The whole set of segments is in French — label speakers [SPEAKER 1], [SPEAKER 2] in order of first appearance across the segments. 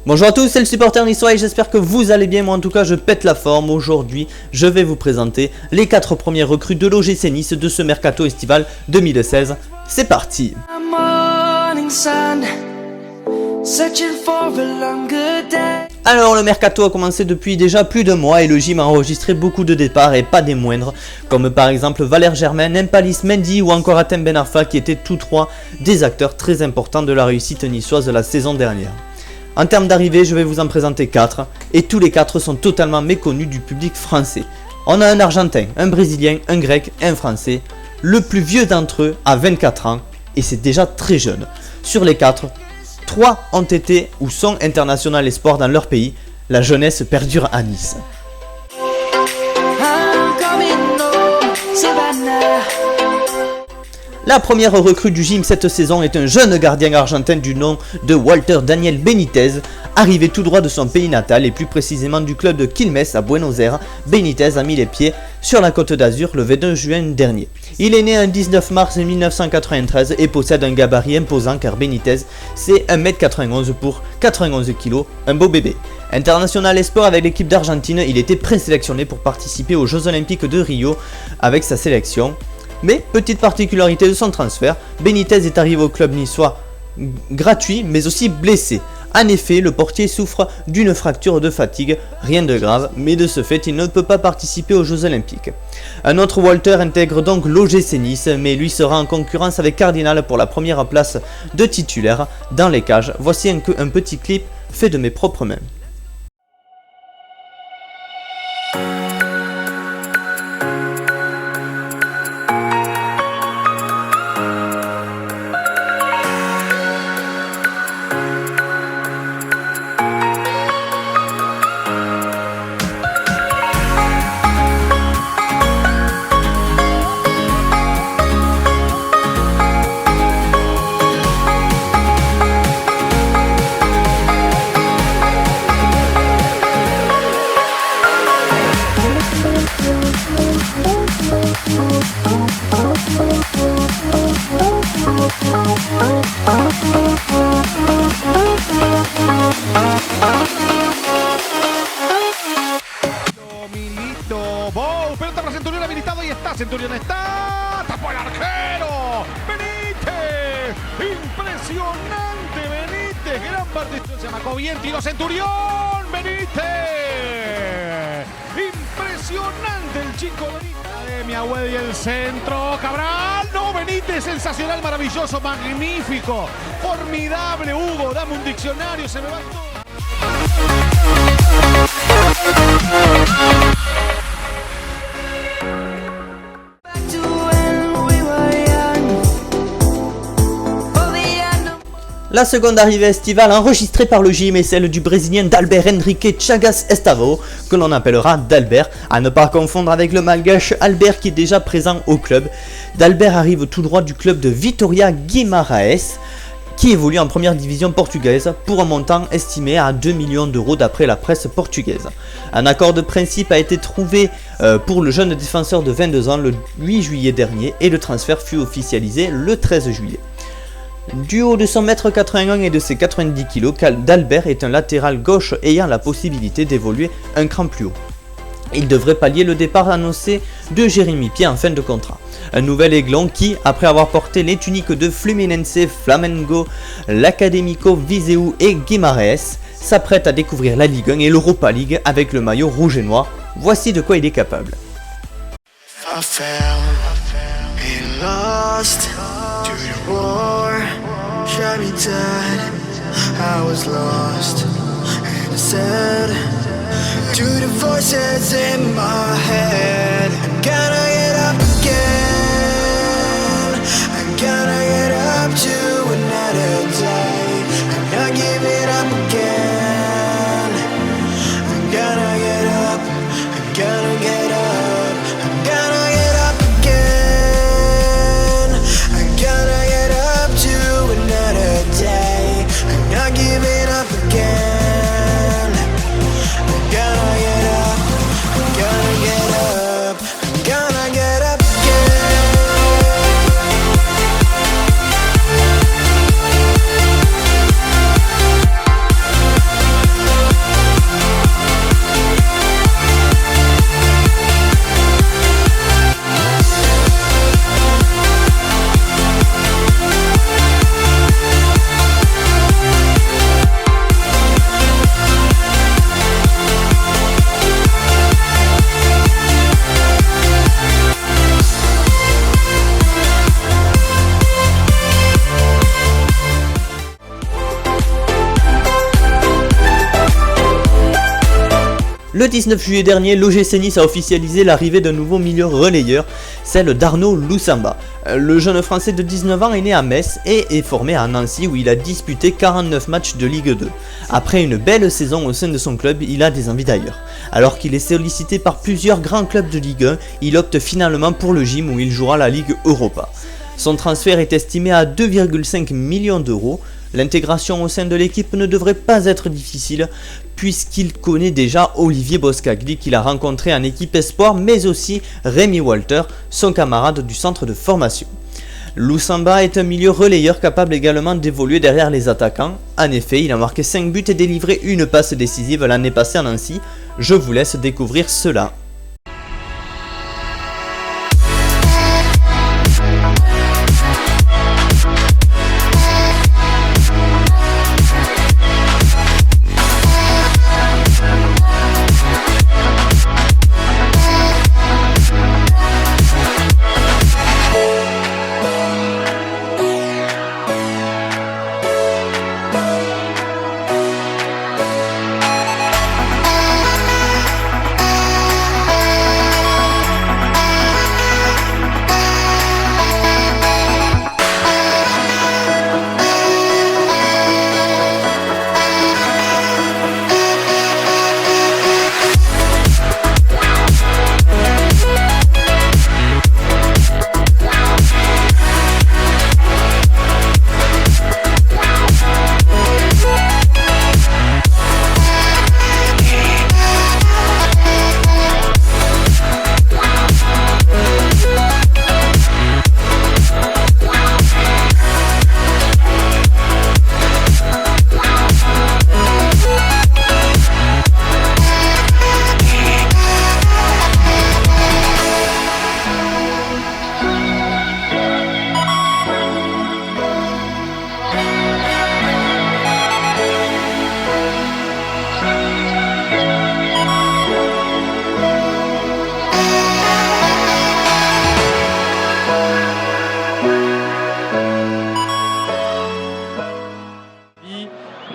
[SPEAKER 1] Bonjour à tous, c'est le supporter niçois et j'espère que vous allez bien. Moi en tout cas je pète la forme. Aujourd'hui je vais vous présenter les 4 premières recrues de l'OGC Nice de ce mercato estival 2016. C'est parti. Alors le mercato a commencé depuis déjà plus d'un mois et le gym a enregistré beaucoup de départs et pas des moindres, comme par exemple Valère Germain, Nampalis Mendy ou encore Hatem Ben Arfa qui étaient tous trois des acteurs très importants de la réussite niçoise de la saison dernière. En termes d'arrivée, je vais vous en présenter 4 et tous les 4 sont totalement méconnus du public français. On a un Argentin, un Brésilien, un Grec et un Français. Le plus vieux d'entre eux a 24 ans et c'est déjà très jeune. Sur les 4, 3 ont été ou sont international espoirs dans leur pays. La jeunesse perdure à Nice. La première recrue du gym cette saison est un jeune gardien argentin du nom de Walter Daniel Benitez. Arrivé tout droit de son pays natal et plus précisément du club de Quilmes à Buenos Aires, Benitez a mis les pieds sur la Côte d'Azur le 22 juin dernier. Il est né un 19 mars 1993 et possède un gabarit imposant car Benitez c'est 1m91 pour 91 kg, un beau bébé. International espoir avec l'équipe d'Argentine, il était présélectionné pour participer aux Jeux Olympiques de Rio avec sa sélection. Mais petite particularité de son transfert, Benitez est arrivé au club niçois gratuit mais aussi blessé. En effet, le portier souffre d'une fracture de fatigue, rien de grave, mais de ce fait, il ne peut pas participer aux Jeux Olympiques. Un autre Walter intègre donc l'OGC Nice, mais lui sera en concurrence avec Cardinal pour la première place de titulaire dans les cages. Voici un petit clip fait de mes propres mains.
[SPEAKER 2] Pelota para Centurión habilitado y está. Centurión está. Tapó el arquero. Benítez. Impresionante Benítez. Gran partición. Se marcó bien. Tiro Centurión. Benítez. Impresionante el chico Benítez. De Miahued y el centro. Cabral. No, Benítez. Sensacional, maravilloso, magnífico. Formidable, Hugo. Dame un diccionario. Se me va todo.
[SPEAKER 1] La seconde arrivée estivale enregistrée par le gym est celle du Brésilien d'Alber Henrique Chagas Estavo, que l'on appellera d'Albert, à ne pas confondre avec le malgache Albert qui est déjà présent au club. D'Albert arrive tout droit du club de Vitória Guimarães, qui évolue en première division portugaise pour un montant estimé à 2 millions d'euros d'après la presse portugaise. Un accord de principe a été trouvé pour le jeune défenseur de 22 ans le 8 juillet dernier et le transfert fut officialisé le 13 juillet. Du haut de son 1m81 et de ses 90 kg, d'Albert est un latéral gauche ayant la possibilité d'évoluer un cran plus haut. Il devrait pallier le départ annoncé de Jérémy Pied en fin de contrat. Un nouvel aiglon qui, après avoir porté les tuniques de Fluminense, Flamengo, l'Académico Viseu et Guimarães, s'apprête à découvrir la Ligue 1 et l'Europa League avec le maillot rouge et noir. Voici de quoi il est capable.
[SPEAKER 3] Shot me dead, I was lost and sad. To the voices in my head, I'm gonna get up again. I'm gonna get up to another day. I'm not giving up again. I'm gonna get up, I'm gonna get up. I'm gonna get up again. I'm gonna get up to another day. I'm not giving up again. I'm gonna get up, I'm gonna get up, I'm gonna
[SPEAKER 1] Le 19 juillet dernier, l'OGC Nice a officialisé l'arrivée d'un nouveau milieu relayeur, celle d'Arnaud Loussamba. Le jeune français de 19 ans est né à Metz et est formé à Nancy où il a disputé 49 matchs de Ligue 2. Après une belle saison au sein de son club, il a des envies d'ailleurs. Alors qu'il est sollicité par plusieurs grands clubs de Ligue 1, il opte finalement pour le gym où il jouera la Ligue Europa. Son transfert est estimé à 2,5 millions d'euros. L'intégration au sein de l'équipe ne devrait pas être difficile puisqu'il connaît déjà Olivier Boscagli qu'il a rencontré en équipe espoir, mais aussi Rémi Walter, son camarade du centre de formation. Loussamba est un milieu relayeur capable également d'évoluer derrière les attaquants. En effet, il a marqué 5 buts et délivré une passe décisive l'année passée à Nancy. Je vous laisse découvrir cela.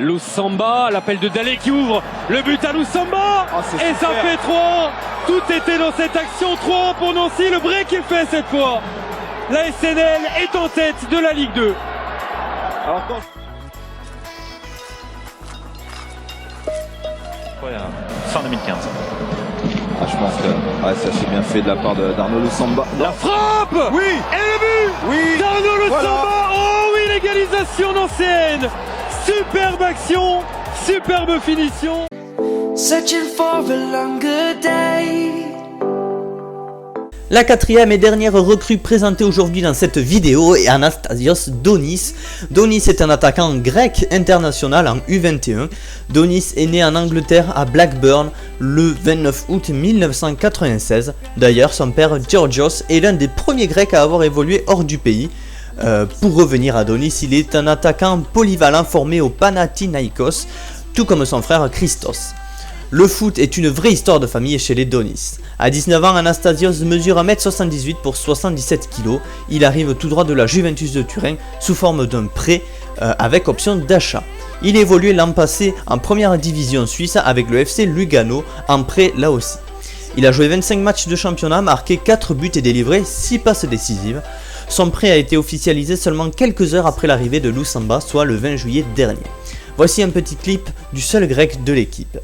[SPEAKER 4] Loussamba, l'appel de Dalé qui ouvre le but à Loussamba et ça fait 3. Tout était dans cette action, 3 pour Nancy, le break est fait cette fois. La SNL est en tête de la Ligue 2. Alors quand...
[SPEAKER 5] Fin 2015.
[SPEAKER 6] Ah, je pense que ça c'est bien fait de la part d'Arnaud Loussamba.
[SPEAKER 4] La frappe. Oui. Et le but.
[SPEAKER 6] Oui.
[SPEAKER 4] d'Arnaud Loussamba.
[SPEAKER 6] Voilà.
[SPEAKER 4] Oh oui, l'égalisation nancéenne. Superbe action, superbe finition.
[SPEAKER 3] Searching for a longer day.
[SPEAKER 1] La quatrième et dernière recrue présentée aujourd'hui dans cette vidéo est Anastasios Donis. Donis est un attaquant grec international en U21. Donis est né en Angleterre à Blackburn le 29 août 1996. D'ailleurs, son père Georgios est l'un des premiers Grecs à avoir évolué hors du pays. Pour revenir à Donis, il est un attaquant polyvalent formé au Panathinaikos, tout comme son frère Christos. Le foot est une vraie histoire de famille chez les Donis. À 19 ans, Anastasios mesure 1m78 pour 77 kg. Il arrive tout droit de la Juventus de Turin sous forme d'un prêt avec option d'achat. Il évoluait l'an passé en première division suisse avec le FC Lugano, en prêt là aussi. Il a joué 25 matchs de championnat, marqué 4 buts et délivré 6 passes décisives. Son prêt a été officialisé seulement quelques heures après l'arrivée de Loussamba, soit le 20 juillet dernier. Voici un petit clip du seul grec de l'équipe.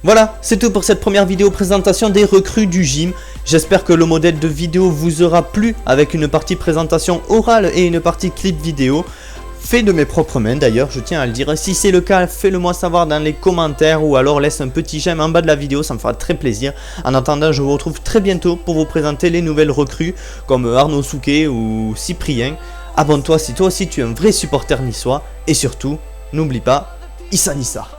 [SPEAKER 1] Voilà, c'est tout pour cette première vidéo présentation des recrues du gym. J'espère que le modèle de vidéo vous aura plu avec une partie présentation orale et une partie clip vidéo. Fait de mes propres mains d'ailleurs, je tiens à le dire. Si c'est le cas, fais-le moi savoir dans les commentaires ou alors laisse un petit j'aime en bas de la vidéo, ça me fera très plaisir. En attendant, je vous retrouve très bientôt pour vous présenter les nouvelles recrues comme Arnaud Souquet ou Cyprien. Abonne-toi si toi aussi tu es un vrai supporter niçois et surtout, n'oublie pas, Issa Nissa.